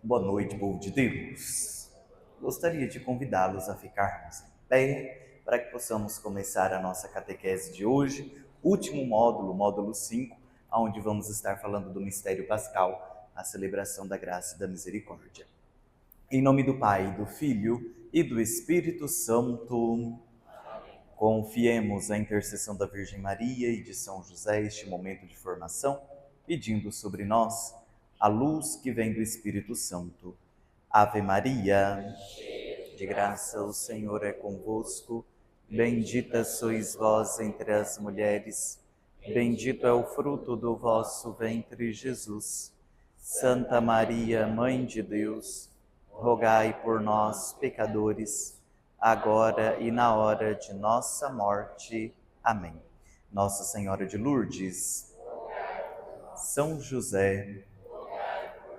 Boa noite, povo de Deus. Gostaria de convidá-los a ficarmos em pé para que possamos começar a nossa catequese de hoje, último módulo, módulo 5, onde vamos estar falando do mistério pascal, a celebração da graça e da misericórdia. Em nome do Pai, do Filho e do Espírito Santo, confiemos a intercessão da Virgem Maria e de São José este momento de formação, pedindo sobre nós a luz que vem do Espírito Santo. Ave Maria, de graça o Senhor é convosco, bendita sois vós entre as mulheres, bendito é o fruto do vosso ventre, Jesus. Santa Maria, Mãe de Deus, rogai por nós, pecadores, agora e na hora de nossa morte. Amém. Nossa Senhora de Lourdes, São José,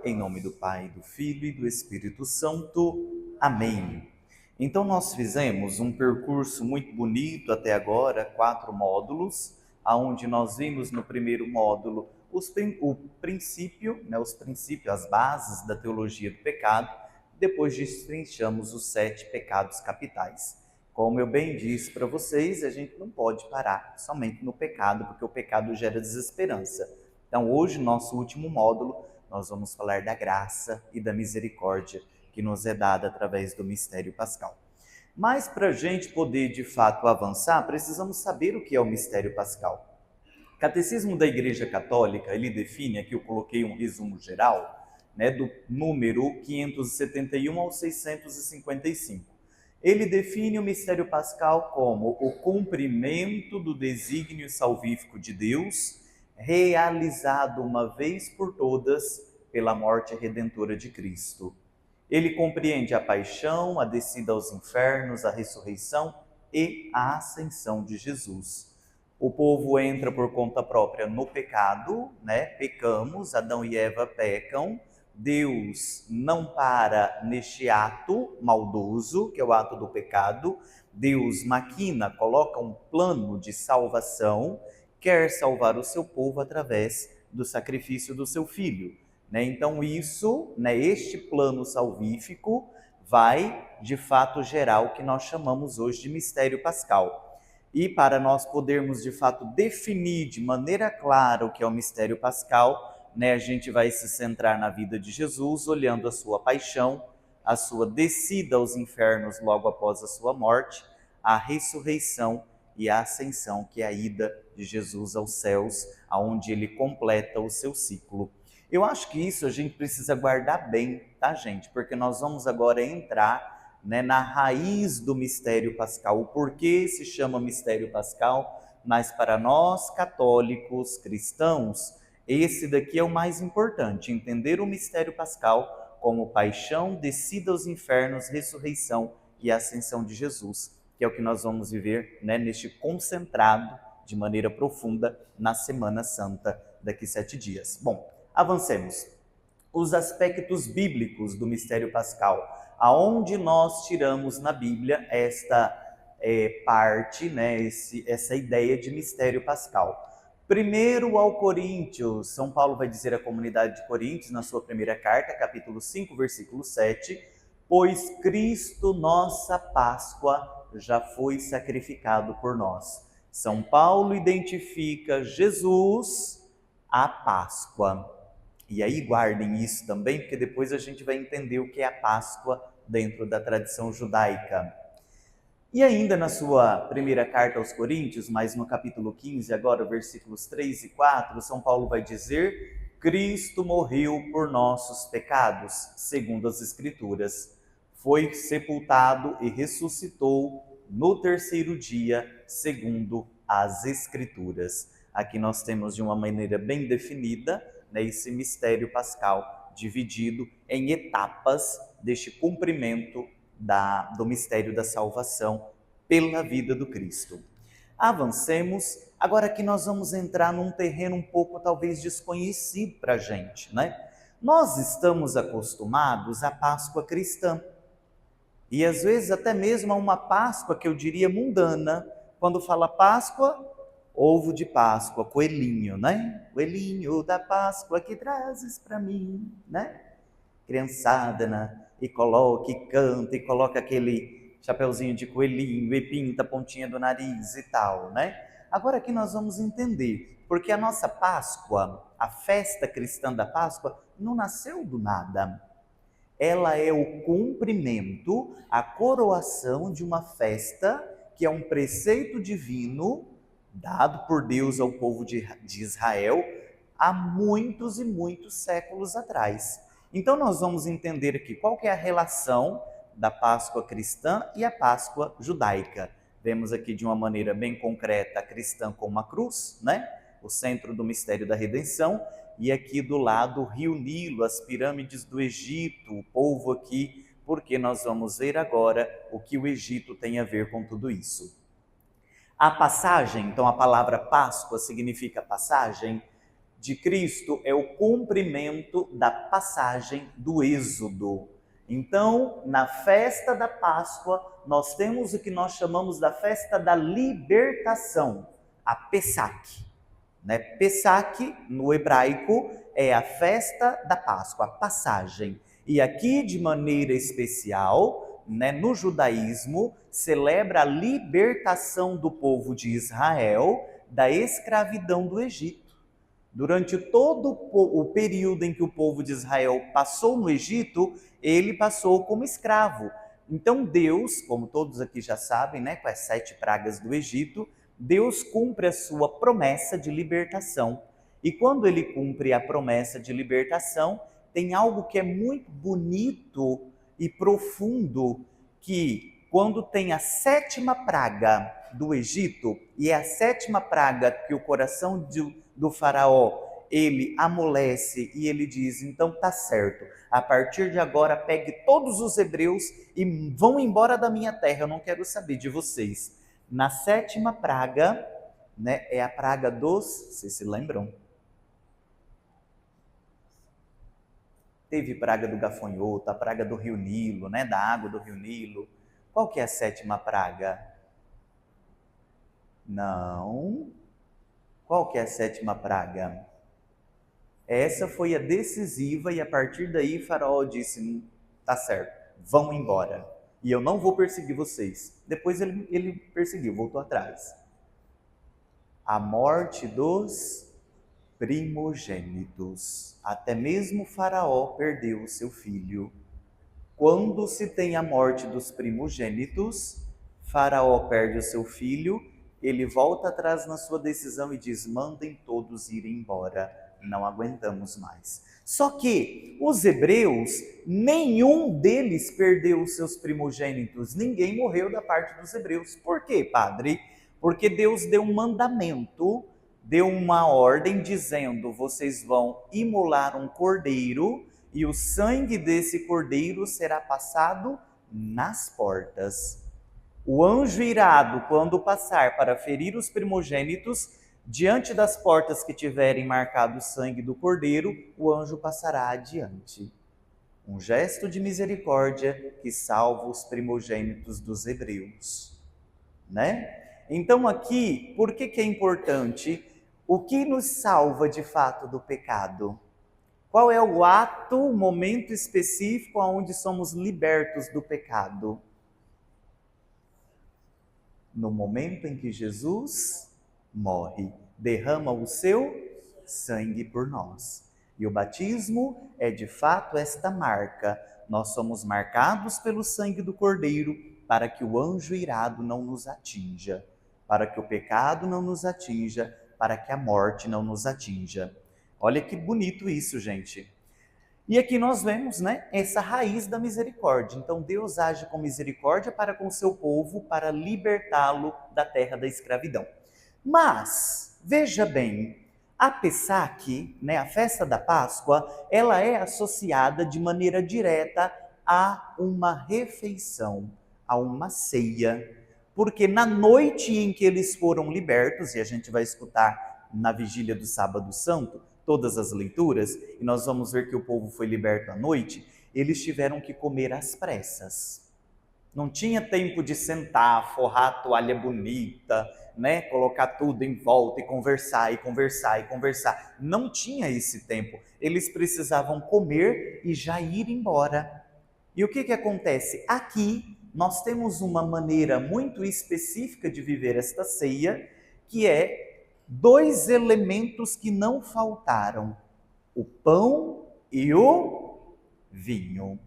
em nome do Pai, do Filho e do Espírito Santo. Amém. Então nós fizemos um percurso muito bonito até agora, 4 módulos, aonde nós vimos no primeiro módulo o princípio, os princípios, as bases da teologia do pecado. Depois destrinchamos os 7 pecados capitais. Como eu bem disse para vocês, a gente não pode parar somente no pecado, porque o pecado gera desesperança. Então hoje, nosso último módulo, nós vamos falar da graça e da misericórdia que nos é dada através do mistério pascal. Mas para a gente poder de fato avançar, precisamos saber o que é o mistério pascal. O Catecismo da Igreja Católica, ele define, aqui eu coloquei um resumo geral, do número 571 ao 655. Ele define o mistério pascal como o cumprimento do desígnio salvífico de Deus, realizado uma vez por todas pela morte redentora de Cristo. Ele compreende a paixão, a descida aos infernos, a ressurreição e a ascensão de Jesus. O povo entra por conta própria no pecado, Pecamos, Adão e Eva pecam. Deus não para neste ato maldoso, que é o ato do pecado. Deus maquina, coloca um plano de salvação, quer salvar o seu povo através do sacrifício do seu filho. Então isso, este plano salvífico vai de fato gerar o que nós chamamos hoje de mistério pascal. E para nós podermos de fato definir de maneira clara o que é o mistério pascal, a gente vai se centrar na vida de Jesus, olhando a sua paixão, a sua descida aos infernos logo após a sua morte, a ressurreição e a ascensão, que é a ida de Jesus aos céus, aonde ele completa o seu ciclo. Eu acho que isso a gente precisa guardar bem, tá, gente? Porque nós vamos agora entrar, na raiz do mistério pascal. O porquê se chama mistério pascal, mas para nós católicos, cristãos, esse daqui é o mais importante, entender o mistério pascal como paixão, descida aos infernos, ressurreição e ascensão de Jesus, que é o que nós vamos viver, neste concentrado, de maneira profunda, na Semana Santa, daqui 7 dias. Bom, avancemos. Os aspectos bíblicos do mistério pascal, aonde nós tiramos na Bíblia esta parte, essa ideia de mistério pascal. Primeiro ao Coríntios, São Paulo vai dizer à comunidade de Coríntios, na sua primeira carta, capítulo 5, versículo 7, pois Cristo, nossa Páscoa, já foi sacrificado por nós. São Paulo identifica Jesus, a Páscoa. E aí guardem isso também, porque depois a gente vai entender o que é a Páscoa dentro da tradição judaica. E ainda na sua primeira carta aos Coríntios, mas no capítulo 15, agora versículos 3 e 4, São Paulo vai dizer: Cristo morreu por nossos pecados, segundo as Escrituras. Foi sepultado e ressuscitou no terceiro dia, segundo as Escrituras. Aqui nós temos de uma maneira bem definida, esse mistério pascal, dividido em etapas deste cumprimento do mistério da salvação pela vida do Cristo. Avancemos, agora que nós vamos entrar num terreno um pouco talvez desconhecido para a gente, Nós estamos acostumados à Páscoa cristã, e às vezes até mesmo a uma Páscoa que eu diria mundana. Quando fala Páscoa, ovo de Páscoa, coelhinho, Coelhinho da Páscoa que trazes para mim, criançada, né? E coloca, e canta, e coloca aquele chapeuzinho de coelhinho, e pinta a pontinha do nariz e tal, né? Agora aqui nós vamos entender, porque a nossa Páscoa, a festa cristã da Páscoa, não nasceu do nada. Ela é o cumprimento, a coroação de uma festa que é um preceito divino dado por Deus ao povo de Israel há muitos e muitos séculos atrás. Então nós vamos entender aqui qual que é a relação da Páscoa cristã e a Páscoa judaica. Vemos aqui de uma maneira bem concreta a cristã com uma cruz, né? O centro do mistério da redenção, e aqui do lado o rio Nilo, as pirâmides do Egito, o povo aqui, porque nós vamos ver agora o que o Egito tem a ver com tudo isso. A passagem, então a palavra Páscoa significa passagem, de Cristo é o cumprimento da passagem do Êxodo. Então, na festa da Páscoa, nós temos o que nós chamamos da festa da libertação, a Pesach. Né? Pesach, no hebraico, é a festa da Páscoa, a passagem. E aqui, de maneira especial, né, no judaísmo, celebra a libertação do povo de Israel da escravidão do Egito. Durante todo o período em que o povo de Israel passou no Egito, ele passou como escravo. Então Deus, como todos aqui já sabem, né, com as 7 pragas do Egito, Deus cumpre a sua promessa de libertação. E quando ele cumpre a promessa de libertação, tem algo que é muito bonito e profundo, que quando tem a 7ª praga do Egito, e é a 7ª praga que o coração do faraó, ele amolece e ele diz, então tá certo, a partir de agora pegue todos os hebreus e vão embora da minha terra, eu não quero saber de vocês. Na 7ª praga, né, é a praga dos, vocês se lembram? Teve praga do gafanhoto, a praga do rio Nilo, né, da água do rio Nilo. Qual que é a 7ª praga? Não. Qual que é a 7ª praga? Essa foi a decisiva e a partir daí Faraó disse, tá certo, vão embora. E eu não vou perseguir vocês. Depois ele perseguiu, voltou atrás. A morte dos primogênitos. Até mesmo Faraó perdeu o seu filho. Quando se tem a morte dos primogênitos, Faraó perde o seu filho, ele volta atrás na sua decisão e diz, mandem todos ir embora, não aguentamos mais. Só que os hebreus, nenhum deles perdeu os seus primogênitos, ninguém morreu da parte dos hebreus. Por quê, padre? Porque Deus deu um mandamento, deu uma ordem dizendo, vocês vão imolar um cordeiro e o sangue desse cordeiro será passado nas portas. O anjo irado, quando passar para ferir os primogênitos, diante das portas que tiverem marcado o sangue do cordeiro, o anjo passará adiante. Um gesto de misericórdia que salva os primogênitos dos hebreus, né? Então aqui, por que é importante? O que nos salva de fato do pecado? Qual é o ato, o momento específico onde somos libertos do pecado? No momento em que Jesus morre, derrama o seu sangue por nós. E o batismo é de fato esta marca. Nós somos marcados pelo sangue do Cordeiro para que o anjo irado não nos atinja, para que o pecado não nos atinja, para que a morte não nos atinja. Olha que bonito isso, gente. E aqui nós vemos, né, essa raiz da misericórdia. Então Deus age com misericórdia para com o seu povo, para libertá-lo da terra da escravidão. Mas, veja bem, a Pesach, né, a festa da Páscoa, ela é associada de maneira direta a uma refeição, a uma ceia. Porque na noite em que eles foram libertos, e a gente vai escutar na vigília do Sábado Santo, todas as leituras, e nós vamos ver que o povo foi liberto à noite, eles tiveram que comer às pressas. Não tinha tempo de sentar, forrar a toalha bonita, né? Colocar tudo em volta e conversar, e conversar, e conversar. Não tinha esse tempo. Eles precisavam comer e já ir embora. E o que que acontece? Aqui nós temos uma maneira muito específica de viver esta ceia, que é dois elementos que não faltaram: o pão e o vinho.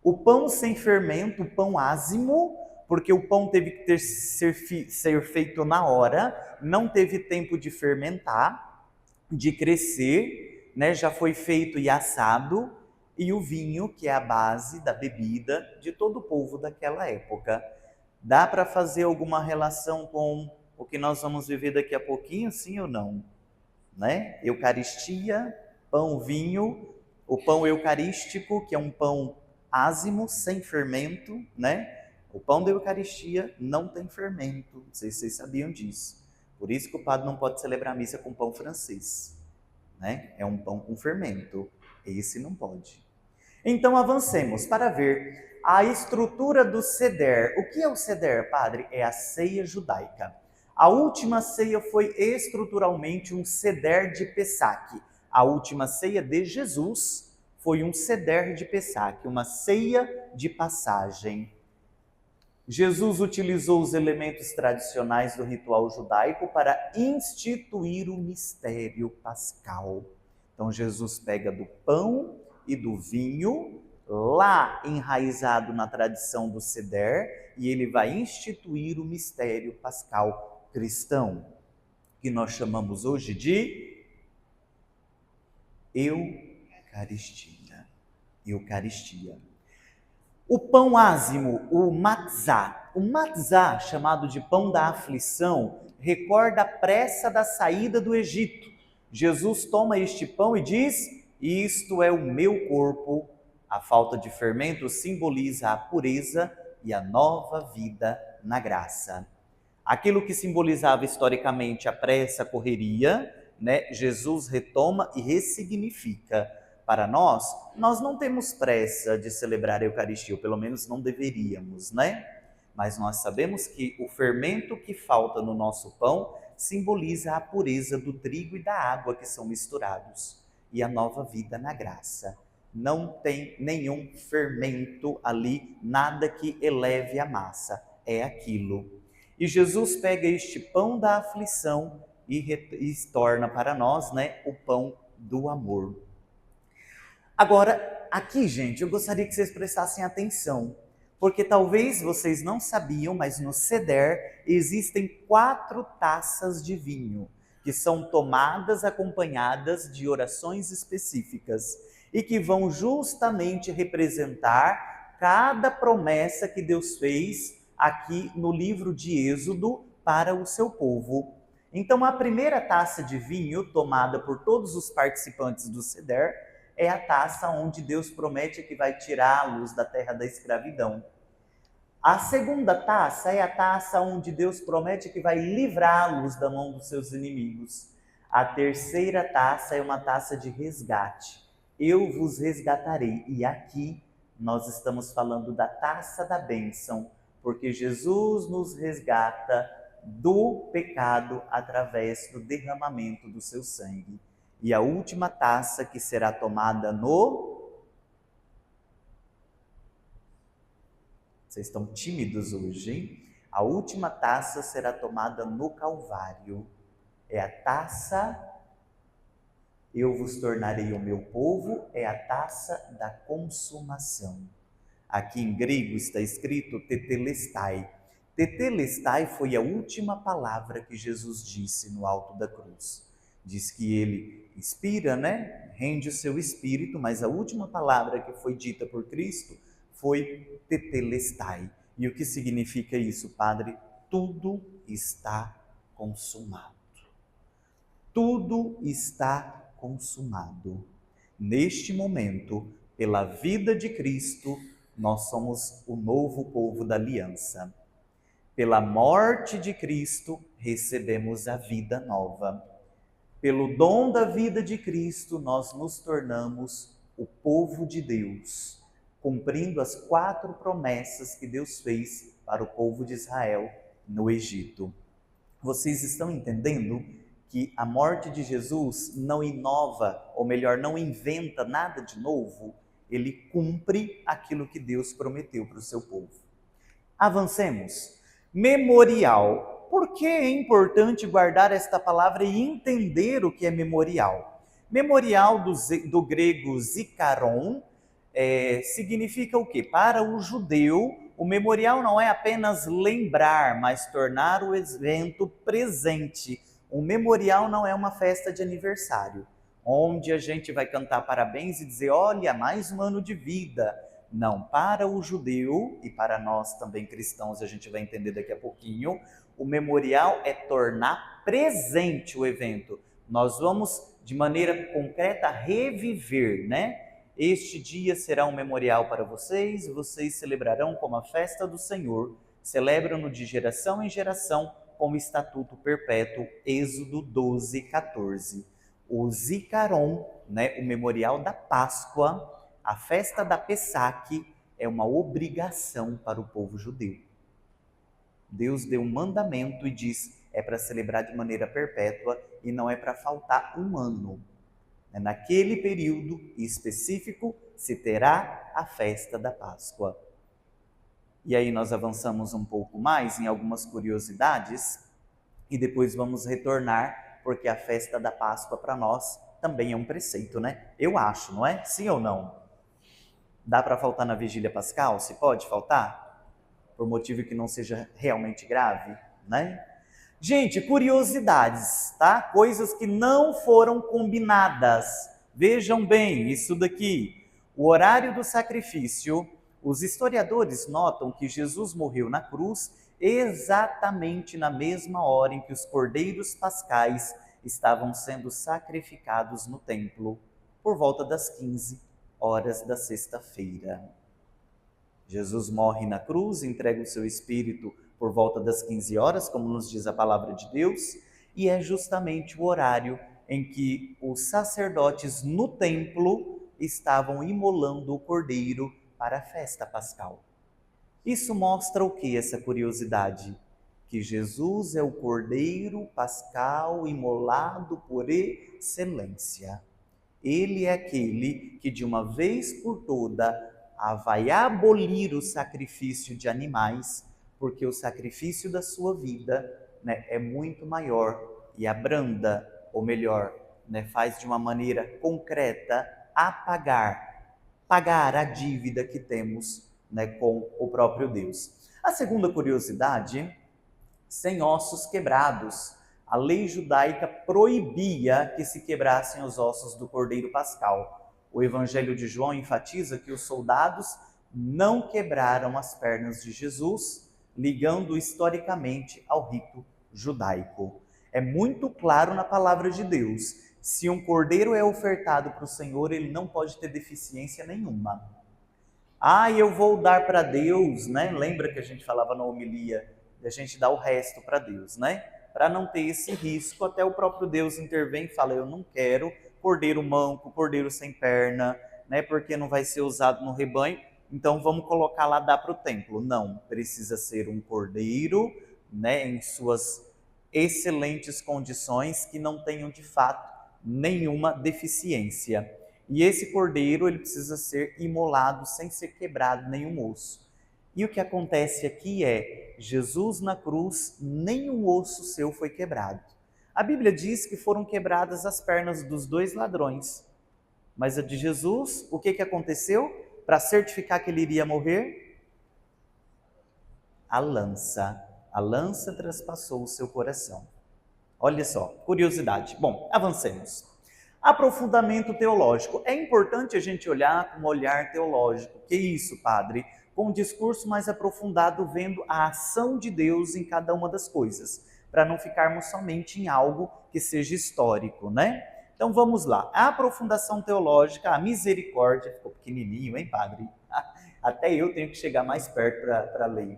O pão sem fermento, o pão ázimo, porque o pão teve que ser feito na hora, não teve tempo de fermentar, de crescer, né? Já foi feito e assado, e o vinho, que é a base da bebida de todo o povo daquela época. Dá para fazer alguma relação com o que nós vamos viver daqui a pouquinho, sim ou não? Né? Eucaristia, pão, vinho, o pão eucarístico, que é um pão ázimo, sem fermento, né? O pão da Eucaristia não tem fermento, não sei se vocês sabiam disso. Por isso que o padre não pode celebrar a missa com pão francês, né? É um pão com fermento, esse não pode. Então avancemos para ver a estrutura do Seder. O que é o Seder, padre? É a ceia judaica. A última ceia foi estruturalmente um Seder de Pessac. A última ceia de Jesus foi um Seder de Pessac, uma ceia de passagem. Jesus utilizou os elementos tradicionais do ritual judaico para instituir o mistério pascal. Então Jesus pega do pão e do vinho, lá enraizado na tradição do Seder, e ele vai instituir o mistério pascal cristão, que nós chamamos hoje de Eucaristia. Eucaristia. O pão ázimo, o matzá, chamado de pão da aflição, recorda a pressa da saída do Egito. Jesus toma este pão e diz: isto é o meu corpo. A falta de fermento simboliza a pureza e a nova vida na graça. Aquilo que simbolizava historicamente a pressa, a correria, né? Jesus retoma e ressignifica. Para nós não temos pressa de celebrar a Eucaristia, ou pelo menos não deveríamos, né? Mas nós sabemos que o fermento que falta no nosso pão simboliza a pureza do trigo e da água que são misturados e a nova vida na graça. Não tem nenhum fermento ali, nada que eleve a massa, é aquilo. E Jesus pega este pão da aflição e torna para nós, né, o pão do amor. Agora, aqui, gente, eu gostaria que vocês prestassem atenção, porque talvez vocês não sabiam, mas no Seder existem 4 taças de vinho, que são tomadas acompanhadas de orações específicas e que vão justamente representar cada promessa que Deus fez aqui no livro de Êxodo para o seu povo. Então, a primeira taça de vinho, tomada por todos os participantes do Seder, é a taça onde Deus promete que vai tirá-los da terra da escravidão. A segunda taça é a taça onde Deus promete que vai livrá-los da mão dos seus inimigos. A terceira taça é uma taça de resgate. Eu vos resgatarei. E aqui nós estamos falando da taça da bênção, porque Jesus nos resgata do pecado através do derramamento do seu sangue. E a última taça que será tomada Vocês estão tímidos hoje, hein? A última taça será tomada no Calvário. É a taça, eu vos tornarei o meu povo, é a taça da consumação. Aqui em grego está escrito tetelestai. Tetelestai foi a última palavra que Jesus disse no alto da cruz. Diz que ele inspira, né? Rende o seu espírito, mas a última palavra que foi dita por Cristo foi tetelestai. E o que significa isso, Padre? Tudo está consumado. Tudo está consumado. Neste momento, pela vida de Cristo, nós somos o novo povo da aliança. Pela morte de Cristo, recebemos a vida nova. Pelo dom da vida de Cristo, nós nos tornamos o povo de Deus. cumprindo as 4 promessas que Deus fez para o povo de Israel no Egito. Vocês estão entendendo que a morte de Jesus não inova, ou melhor, não inventa nada de novo? Ele cumpre aquilo que Deus prometeu para o seu povo. Avancemos. Memorial. Por que é importante guardar esta palavra e entender o que é memorial? Memorial do grego zikaron significa o quê? Para o judeu, o memorial não é apenas lembrar, mas tornar o evento presente. O memorial não é uma festa de aniversário, onde a gente vai cantar parabéns e dizer, olha, mais um ano de vida. Não, para o judeu e para nós também cristãos, a gente vai entender daqui a pouquinho, o memorial é tornar presente o evento. Nós vamos, de maneira concreta, reviver, né? Este dia será um memorial para vocês, vocês celebrarão como a festa do Senhor, celebram-no de geração em geração, como estatuto perpétuo, Êxodo 12, 14. O Zikaron, né, o memorial da Páscoa, a festa da Pessaque, é uma obrigação para o povo judeu. Deus deu um mandamento e diz, é para celebrar de maneira perpétua e não é para faltar um ano. Naquele período específico se terá a festa da Páscoa. E aí nós avançamos um pouco mais em algumas curiosidades e depois vamos retornar, porque a festa da Páscoa para nós também é um preceito, né? Eu acho, não é? Sim ou não? Dá para faltar na vigília pascal? Se pode faltar? Por motivo que não seja realmente grave, né? Gente, curiosidades, tá? Coisas que não foram combinadas. Vejam bem isso daqui. O horário do sacrifício, os historiadores notam que Jesus morreu na cruz exatamente na mesma hora em que os cordeiros pascais estavam sendo sacrificados no templo, por volta das 15 horas da sexta-feira. Jesus morre na cruz, entrega o seu espírito por volta das 15 horas, como nos diz a palavra de Deus, e é justamente o horário em que os sacerdotes no templo estavam imolando o cordeiro para a festa pascal. Isso mostra o que, essa curiosidade? Que Jesus é o cordeiro pascal imolado por excelência. Ele é aquele que de uma vez por toda vai abolir o sacrifício de animais, porque o sacrifício da sua vida, né, é muito maior e abranda, ou melhor, né, faz de uma maneira concreta pagar a dívida que temos, né, com o próprio Deus. A segunda curiosidade, sem ossos quebrados. A lei judaica proibia que se quebrassem os ossos do cordeiro pascal. O Evangelho de João enfatiza que os soldados não quebraram as pernas de Jesus, ligando historicamente ao rito judaico. É muito claro na palavra de Deus. Se um cordeiro é ofertado para o Senhor, ele não pode ter deficiência nenhuma. Eu vou dar para Deus, né? Lembra que a gente falava na homilia, a gente dá o resto para Deus, né? Para não ter esse risco, até o próprio Deus intervém e fala, eu não quero cordeiro manco, cordeiro sem perna, né? Porque não vai ser usado no rebanho, então vamos colocar lá, dar para o templo. Não, precisa ser um cordeiro, né? Em suas excelentes condições, que não tenham de fato nenhuma deficiência. E esse cordeiro, ele precisa ser imolado sem ser quebrado nenhum osso. E o que acontece aqui é, Jesus na cruz, nenhum osso seu foi quebrado. A Bíblia diz que foram quebradas as pernas dos 2 ladrões. Mas a de Jesus, o que aconteceu? Para certificar que ele iria morrer? A lança traspassou o seu coração. Olha só, curiosidade. Bom, avancemos. Aprofundamento teológico. É importante a gente olhar com um olhar teológico. Que isso, padre? Com um discurso mais aprofundado, vendo a ação de Deus em cada uma das coisas, para não ficarmos somente em algo que seja histórico, né? Então vamos lá. A aprofundação teológica, a misericórdia, ficou pequenininho, hein, padre? Até eu tenho que chegar mais perto para ler.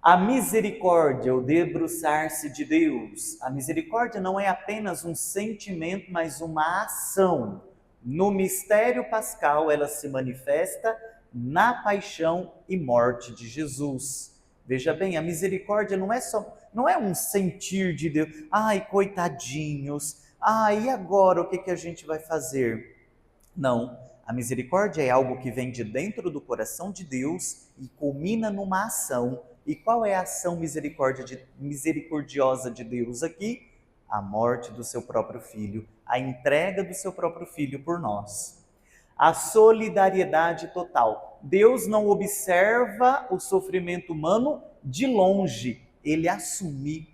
A misericórdia, o debruçar-se de Deus. A misericórdia não é apenas um sentimento, mas uma ação. No mistério pascal ela se manifesta na paixão e morte de Jesus. Veja bem, a misericórdia não é um sentir de Deus, ai, coitadinhos, ai, e agora o que a gente vai fazer? Não, a misericórdia é algo que vem de dentro do coração de Deus e culmina numa ação. E qual é a ação misericordiosa de Deus aqui? A morte do seu próprio filho, a entrega do seu próprio filho por nós. A solidariedade total. Deus não observa o sofrimento humano de longe, ele assume.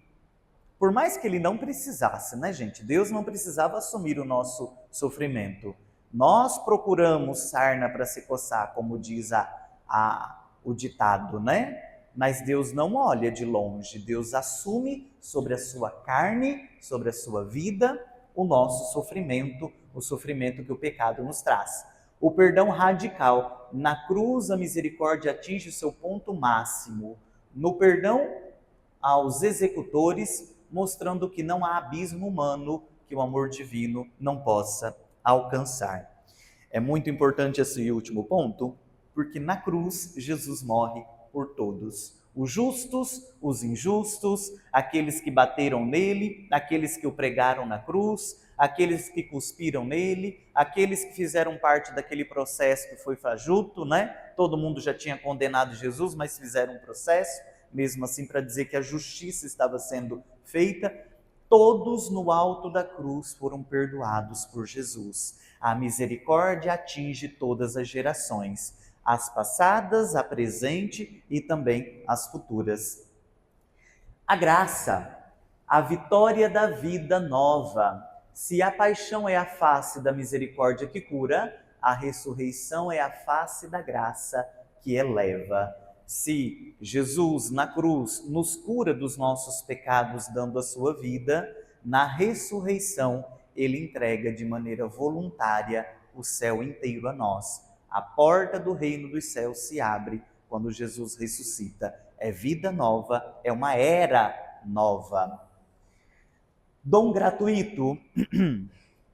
Por mais que ele não precisasse, né, gente? Deus não precisava assumir o nosso sofrimento. Nós procuramos sarna para se coçar, como diz o ditado, né? Mas Deus não olha de longe, Deus assume sobre a sua carne, sobre a sua vida, o nosso sofrimento, o sofrimento que o pecado nos traz. O perdão radical. Na cruz, a misericórdia atinge seu ponto máximo. No perdão aos executores, mostrando que não há abismo humano que o amor divino não possa alcançar. É muito importante esse último ponto, porque na cruz Jesus morre por todos. Os justos, os injustos, aqueles que bateram nele, aqueles que o pregaram na cruz, aqueles que cuspiram nele, aqueles que fizeram parte daquele processo que foi fajuto, né? Todo mundo já tinha condenado Jesus, mas fizeram um processo, mesmo assim para dizer que a justiça estava sendo feita. Todos no alto da cruz foram perdoados por Jesus. A misericórdia atinge todas as gerações, as passadas, a presente e também as futuras. A graça, a vitória da vida nova. Se a paixão é a face da misericórdia que cura, a ressurreição é a face da graça que eleva. Se Jesus na cruz nos cura dos nossos pecados dando a sua vida, na ressurreição ele entrega de maneira voluntária o céu inteiro a nós. A porta do reino dos céus se abre quando Jesus ressuscita. É vida nova, é uma era nova. Dom gratuito.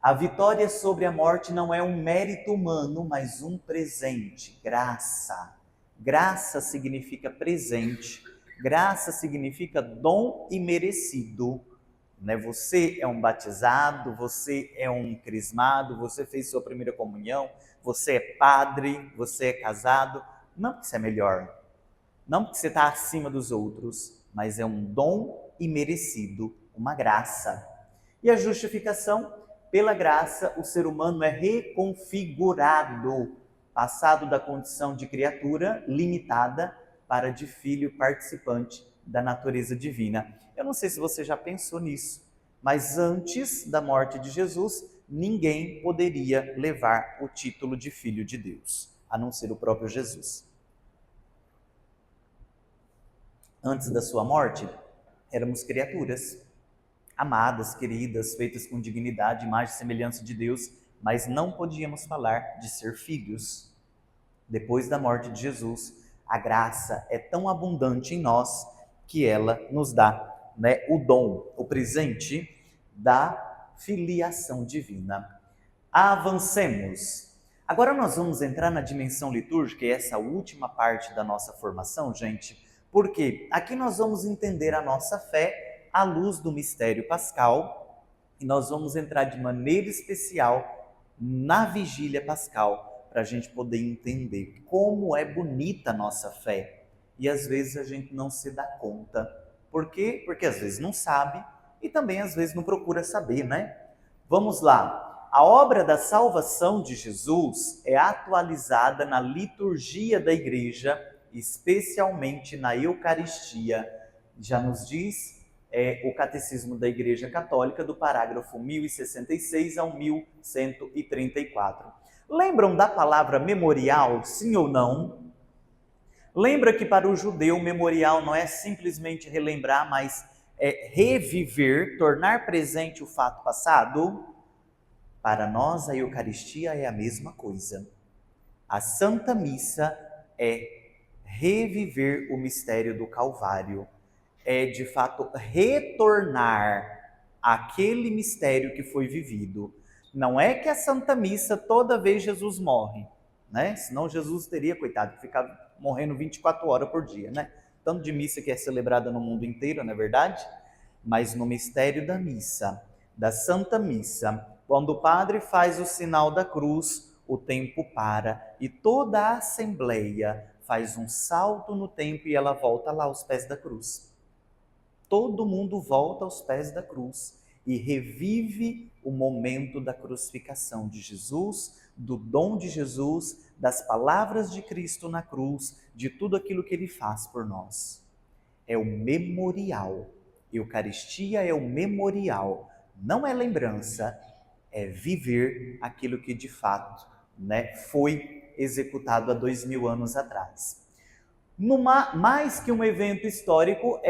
A vitória sobre a morte não é um mérito humano, mas um presente, graça. Graça significa presente, graça significa dom imerecido. Né? Você é um batizado, você é um crismado, você fez sua primeira comunhão, você é padre, você é casado, não porque você é melhor, não porque você está acima dos outros, mas é um dom imerecido, uma graça. E a justificação, pela graça, o ser humano é reconfigurado, passado da condição de criatura limitada para de filho participante da natureza divina. Eu não sei se você já pensou nisso, mas antes da morte de Jesus, ninguém poderia levar o título de filho de Deus, a não ser o próprio Jesus. Antes da sua morte, éramos criaturas, amadas, queridas, feitas com dignidade, imagem e semelhança de Deus, mas não podíamos falar de ser filhos. Depois da morte de Jesus, a graça é tão abundante em nós que ela nos dá, né, o dom, o presente da filiação divina. Avancemos. Agora nós vamos entrar na dimensão litúrgica, e essa última parte da nossa formação, gente, porque aqui nós vamos entender a nossa fé à luz do mistério pascal, e nós vamos entrar de maneira especial na vigília pascal, para a gente poder entender como é bonita a nossa fé. E às vezes a gente não se dá conta. Por quê? Porque às vezes não sabe e também às vezes não procura saber, né? Vamos lá. A obra da salvação de Jesus é atualizada na liturgia da igreja, especialmente na Eucaristia. Já nos diz o Catecismo da Igreja Católica, do parágrafo 1066 ao 1134. Lembram da palavra memorial, sim ou não? Lembra que para o judeu memorial não é simplesmente relembrar, mas é reviver, tornar presente o fato passado? Para nós a Eucaristia é a mesma coisa. A Santa Missa é reviver o mistério do Calvário. É de fato retornar àquele mistério que foi vivido. Não é que a Santa Missa toda vez Jesus morre. né? Senão Jesus teria, coitado, que ficava morrendo 24 horas por dia, né? Tanto de missa que é celebrada no mundo inteiro, não é verdade? Mas no mistério da missa, da Santa Missa, quando o padre faz o sinal da cruz, o tempo para e toda a assembleia faz um salto no tempo e ela volta lá aos pés da cruz. Todo mundo volta aos pés da cruz e revive o momento da crucificação de Jesus, do dom de Jesus, das palavras de Cristo na cruz, de tudo aquilo que ele faz por nós. É o memorial. Eucaristia é o memorial, não é lembrança, é viver aquilo que de fato, né, foi executado há 2000 anos atrás. Mais que um evento histórico,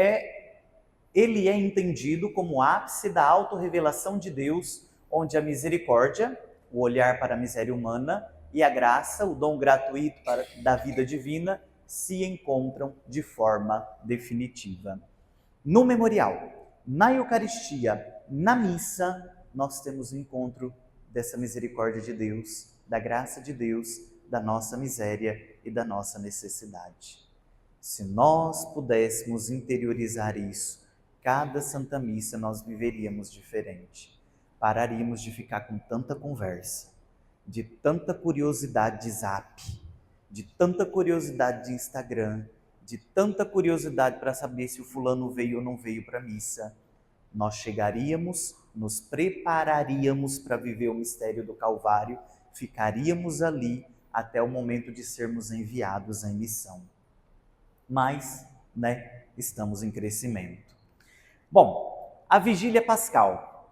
ele é entendido como o ápice da autorrevelação de Deus, onde a misericórdia, o olhar para a miséria humana, e a graça, o dom gratuito da vida divina, se encontram de forma definitiva. No memorial, na Eucaristia, na missa, nós temos o encontro dessa misericórdia de Deus, da graça de Deus, da nossa miséria e da nossa necessidade. Se nós pudéssemos interiorizar isso, cada Santa Missa nós viveríamos diferente. Pararíamos de ficar com tanta conversa, de tanta curiosidade de Zap, de tanta curiosidade de Instagram, de tanta curiosidade para saber se o fulano veio ou não veio para a missa. Nós chegaríamos, nos prepararíamos para viver o mistério do Calvário, ficaríamos ali até o momento de sermos enviados em missão. Mas, né, estamos em crescimento. Bom, a Vigília Pascal.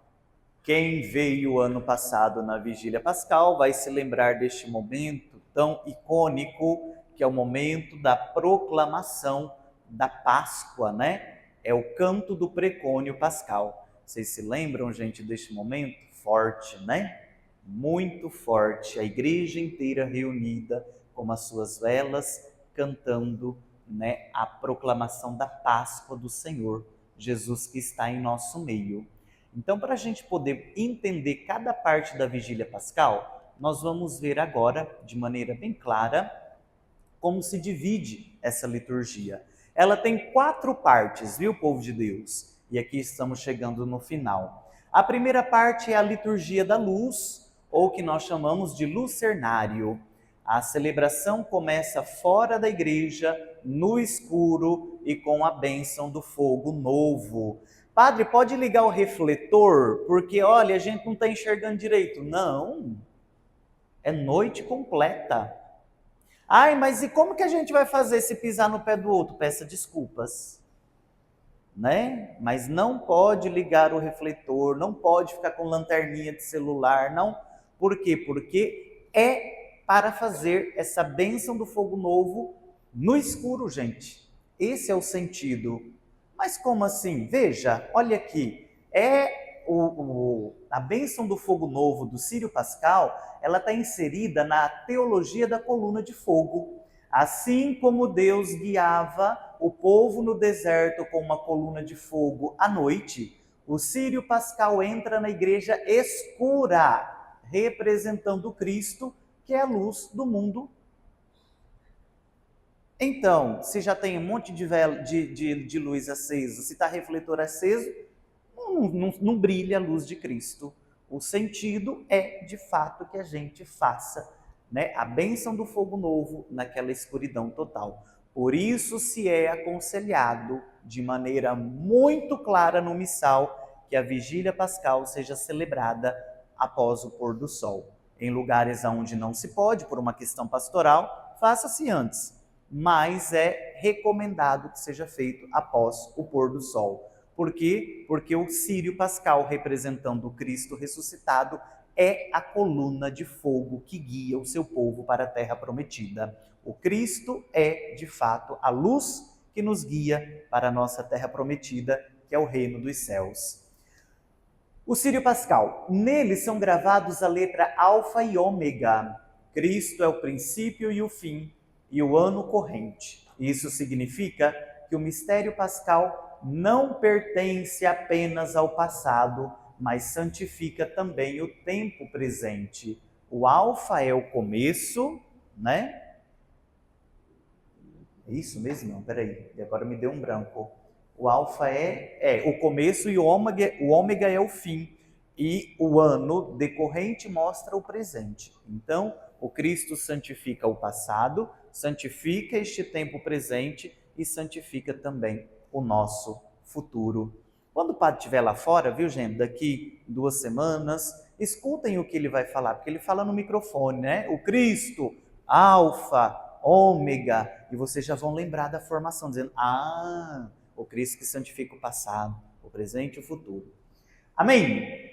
Quem veio ano passado na Vigília Pascal vai se lembrar deste momento tão icônico, que é o momento da proclamação da Páscoa, né? É o canto do precônio pascal. Vocês se lembram, gente, deste momento? Forte, né? Muito forte. A igreja inteira reunida com as suas velas, cantando, né, a proclamação da Páscoa do Senhor, Jesus que está em nosso meio. Então, para a gente poder entender cada parte da Vigília Pascal, nós vamos ver agora, de maneira bem clara, como se divide essa liturgia. Ela tem 4 partes, viu, povo de Deus? E aqui estamos chegando no final. A primeira parte é a liturgia da luz, ou que nós chamamos de lucernário. A celebração começa fora da igreja, no escuro e com a bênção do fogo novo. Padre, pode ligar o refletor? Porque, olha, a gente não está enxergando direito. Não, é noite completa. Ai, mas e como que a gente vai fazer se pisar no pé do outro? Peça desculpas, né? Mas não pode ligar o refletor, não pode ficar com lanterninha de celular, não. Por quê? Porque é para fazer essa bênção do fogo novo no escuro, gente. Esse é o sentido. Mas como assim? Veja, olha aqui, a bênção do fogo novo do Círio Pascal, ela está inserida na teologia da coluna de fogo. Assim como Deus guiava o povo no deserto com uma coluna de fogo à noite, o Círio Pascal entra na igreja escura, representando Cristo, que é a luz do mundo. Então, se já tem um monte de, de luz acesa, se está refletor aceso, não brilha a luz de Cristo. O sentido é, de fato, que a gente faça, né, a bênção do fogo novo naquela escuridão total. Por isso se é aconselhado, de maneira muito clara no missal, que a Vigília Pascal seja celebrada após o pôr do sol. Em lugares onde não se pode, por uma questão pastoral, faça-se antes. Mas é recomendado que seja feito após o pôr do sol. Por quê? Porque o Círio Pascal, representando o Cristo ressuscitado, é a coluna de fogo que guia o seu povo para a terra prometida. O Cristo é, de fato, a luz que nos guia para a nossa terra prometida, que é o reino dos céus. O Círio Pascal, nele são gravados a letra alfa e ômega. Cristo é o princípio e o fim, e o ano corrente. Isso significa que o mistério pascal não pertence apenas ao passado, mas santifica também o tempo presente. O alfa é o começo, né? É isso mesmo? Não, peraí, agora me deu um branco. O alfa é o começo e o ômega é o fim. E o ano decorrente mostra o presente. Então, o Cristo santifica o passado, santifica este tempo presente e santifica também o nosso futuro. Quando o padre estiver lá fora, viu, gente, daqui 2 semanas, escutem o que ele vai falar, porque ele fala no microfone, né? O Cristo, alfa, ômega, e vocês já vão lembrar da formação, dizendo, o Cristo que santifica o passado, o presente e o futuro. Amém?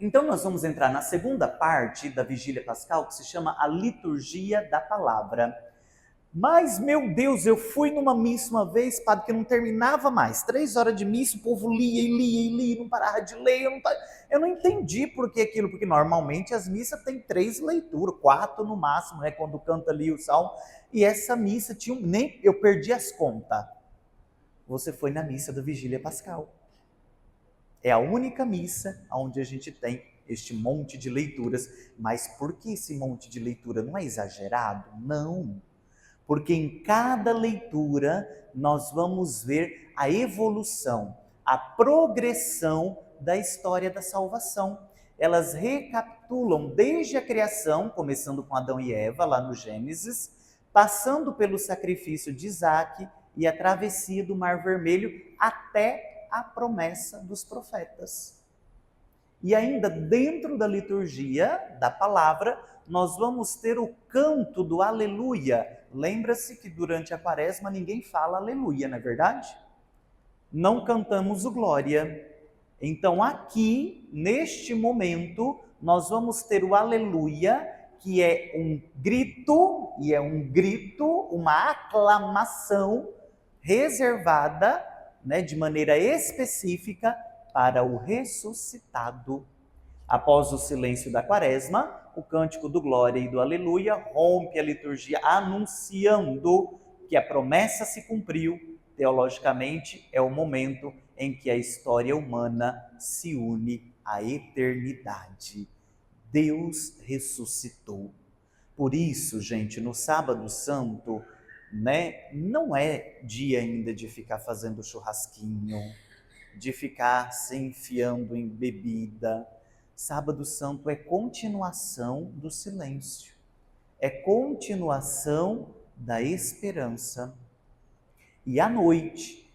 Então nós vamos entrar na segunda parte da Vigília Pascal, que se chama a Liturgia da Palavra. Mas, meu Deus, eu fui numa missa uma vez, padre, que não terminava mais. 3 horas de missa, o povo lia e lia e lia, não parava de ler. Eu não entendi por que aquilo, porque normalmente as missas têm 3 leituras, 4 no máximo, né, quando canta ali o salmo. E essa missa tinha nem eu perdi as contas. Você foi na missa da Vigília Pascal. É a única missa onde a gente tem este monte de leituras. Mas por que esse monte de leitura não é exagerado? Não. Porque em cada leitura nós vamos ver a evolução, a progressão da história da salvação. Elas recapitulam desde a criação, começando com Adão e Eva, lá no Gênesis, passando pelo sacrifício de Isaac e a travessia do Mar Vermelho até a promessa dos profetas. E ainda dentro da liturgia da palavra, nós vamos ter o canto do aleluia. Lembra-se que durante a quaresma ninguém fala aleluia, não é verdade? Não cantamos o glória. Então aqui, neste momento, nós vamos ter o aleluia, que é um grito, uma aclamação reservada, né, de maneira específica para o ressuscitado. Após o silêncio da quaresma, o cântico do glória e do aleluia rompe a liturgia anunciando que a promessa se cumpriu. Teologicamente, é o momento em que a história humana se une à eternidade. Deus ressuscitou. Por isso, gente, no Sábado Santo, né, não é dia ainda de ficar fazendo churrasquinho, de ficar se enfiando em bebida. Sábado Santo é continuação do silêncio, é continuação da esperança. E à noite,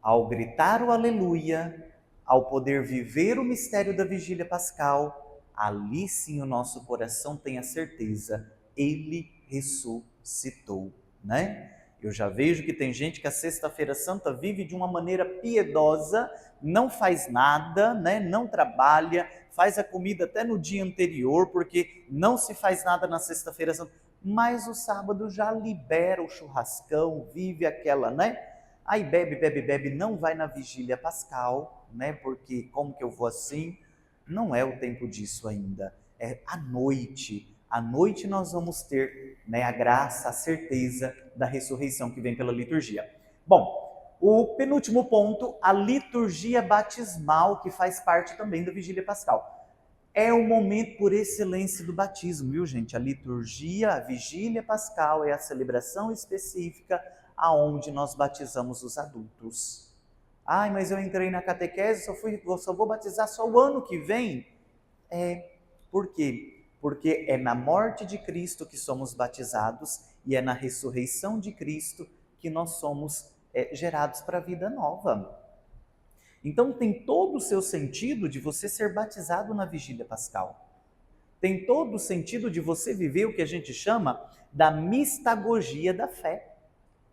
ao gritar o aleluia, ao poder viver o mistério da Vigília Pascal, ali sim o nosso coração tem a certeza, ele ressuscitou, né? Eu já vejo que tem gente que a Sexta-feira Santa vive de uma maneira piedosa, não faz nada, né? Não trabalha, faz a comida até no dia anterior, porque não se faz nada na Sexta-feira Santa, mas o sábado já libera o churrascão, vive aquela, né? Aí bebe, não vai na Vigília Pascal, né? Porque como que eu vou assim? Não é o tempo disso ainda, é à noite. À noite nós vamos ter, né, a graça, a certeza da ressurreição que vem pela liturgia. Bom, o penúltimo ponto, a liturgia batismal, que faz parte também da Vigília Pascal. É o momento por excelência do batismo, viu, gente? A liturgia, a Vigília Pascal é a celebração específica aonde nós batizamos os adultos. Ai, mas eu entrei na catequese, só vou batizar só o ano que vem? Por quê? Porque é na morte de Cristo que somos batizados e é na ressurreição de Cristo que nós somos gerados para a vida nova. Então tem todo o seu sentido de você ser batizado na Vigília Pascal. Tem todo o sentido de você viver o que a gente chama da mistagogia da fé,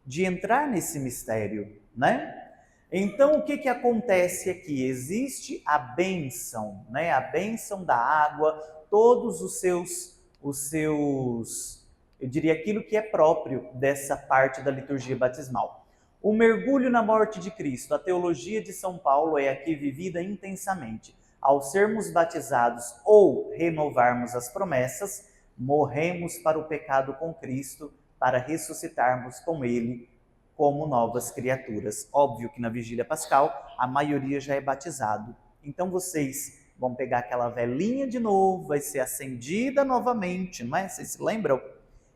de entrar nesse mistério, né? Então, o que acontece aqui? Existe a bênção, né? A bênção da água, todos os seus, eu diria aquilo que é próprio dessa parte da liturgia batismal. O mergulho na morte de Cristo, a teologia de São Paulo é aqui vivida intensamente. Ao sermos batizados ou renovarmos as promessas, morremos para o pecado com Cristo, para ressuscitarmos com Ele como novas criaturas. Óbvio que na Vigília Pascal a maioria já é batizado. Então vocês vão pegar aquela velinha de novo, vai ser acendida novamente, não é? Vocês se lembram?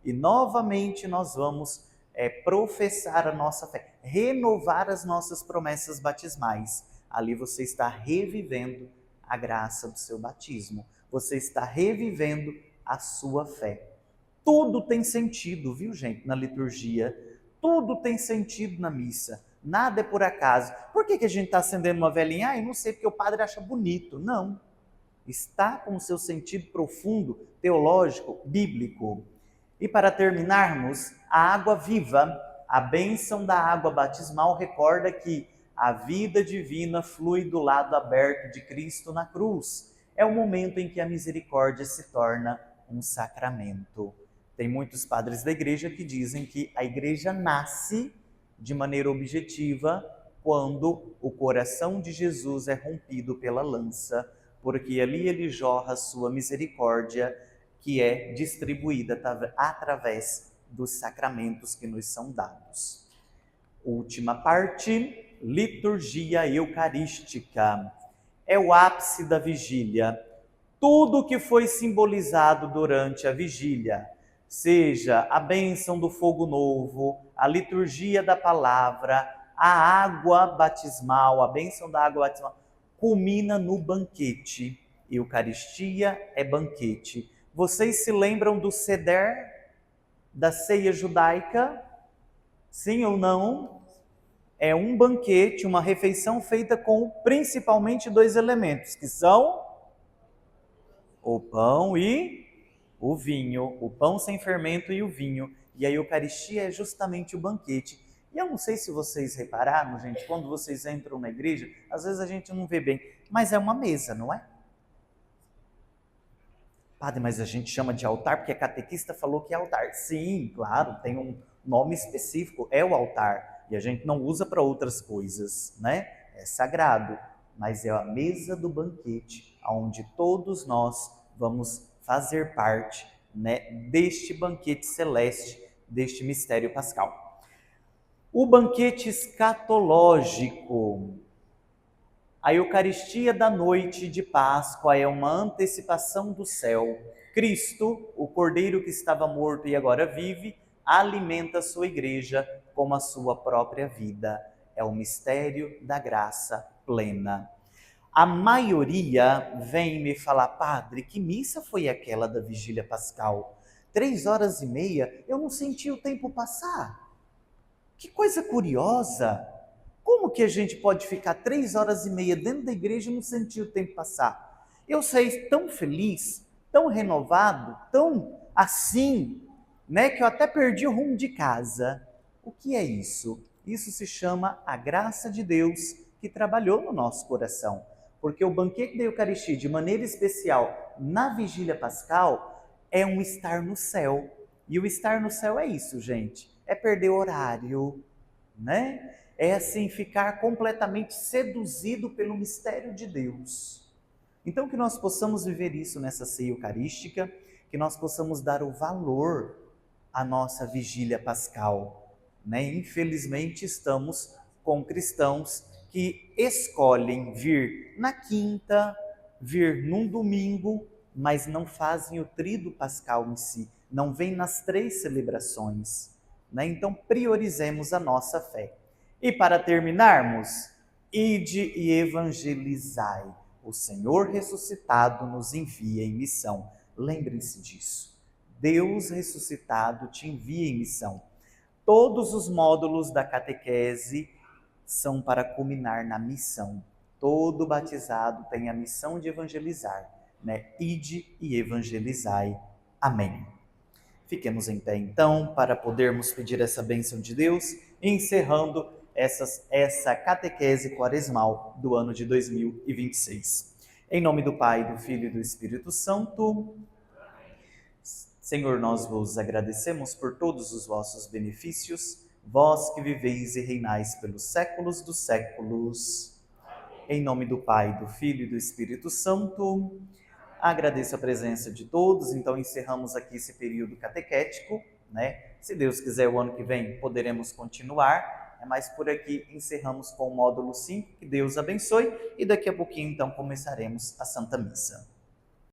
e novamente nós vamos professar a nossa fé, renovar as nossas promessas batismais. Ali você está revivendo a graça do seu batismo, você está revivendo a sua fé. Tudo tem sentido, viu, gente, na liturgia. Tudo tem sentido na missa. Nada é por acaso. Por que a gente está acendendo uma velinha? Ah, eu não sei, porque o padre acha bonito. Não. Está com o seu sentido profundo, teológico, bíblico. E para terminarmos, a água viva, a bênção da água batismal, recorda que a vida divina flui do lado aberto de Cristo na cruz. É o momento em que a misericórdia se torna um sacramento. Tem muitos padres da igreja que dizem que a igreja nasce de maneira objetiva quando o coração de Jesus é rompido pela lança, porque ali ele jorra a sua misericórdia, que é distribuída através dos sacramentos que nos são dados. Última parte, liturgia eucarística. É o ápice da vigília. Tudo que foi simbolizado durante a vigília, seja a bênção do fogo novo, a liturgia da palavra, a água batismal, a bênção da água batismal, culmina no banquete. Eucaristia é banquete. Vocês se lembram do seder, da ceia judaica? Sim ou não? É um banquete, uma refeição feita com principalmente dois elementos, que são o pão e o vinho, o pão sem fermento e o vinho. E a Eucaristia é justamente o banquete. E eu não sei se vocês repararam, gente, quando vocês entram na igreja, às vezes a gente não vê bem, mas é uma mesa, não é? Padre, mas a gente chama de altar porque a catequista falou que é altar. Sim, claro, tem um nome específico, é o altar. E a gente não usa para outras coisas, né? É sagrado, mas é a mesa do banquete, onde todos nós vamos fazer parte, né, deste banquete celeste, deste mistério pascal. O banquete escatológico. A Eucaristia da noite de Páscoa é uma antecipação do céu. Cristo, o Cordeiro que estava morto e agora vive, alimenta a sua igreja como a sua própria vida. É o mistério da graça plena. A maioria vem me falar, padre, que missa foi aquela da Vigília Pascal? 3h30, eu não senti o tempo passar. Que coisa curiosa! Como que a gente pode ficar 3h30 dentro da igreja e não sentir o tempo passar? Eu saí tão feliz, tão renovado, tão assim, né, que eu até perdi o rumo de casa. O que é isso? Isso se chama a graça de Deus que trabalhou no nosso coração. Porque o banquete da Eucaristia, de maneira especial, na Vigília Pascal, é um estar no céu. E o estar no céu é isso, gente. É perder horário, né? É assim, ficar completamente seduzido pelo mistério de Deus. Então que nós possamos viver isso nessa ceia eucarística, que nós possamos dar o valor à nossa vigília pascal, né? Infelizmente estamos com cristãos que escolhem vir na quinta, vir num domingo, mas não fazem o tríduo pascal em si, não vêm nas 3 celebrações, né? Então priorizemos a nossa fé. E para terminarmos, ide e evangelizai. O Senhor ressuscitado nos envia em missão. Lembrem-se disso. Deus ressuscitado te envia em missão. Todos os módulos da catequese são para culminar na missão. Todo batizado tem a missão de evangelizar, né? Ide e evangelizai. Amém. Fiquemos em pé então para podermos pedir essa bênção de Deus, encerrando essa catequese quaresmal do ano de 2026. Em nome do Pai, do Filho e do Espírito Santo. Senhor, nós vos agradecemos por todos os vossos benefícios, vós que viveis e reinais pelos séculos dos séculos. Em nome do Pai, do Filho e do Espírito Santo. Agradeço a presença de todos, então encerramos aqui esse período catequético, né? Se Deus quiser, o ano que vem poderemos continuar, mas por aqui encerramos com o módulo 5, que Deus abençoe, e daqui a pouquinho então começaremos a Santa Missa.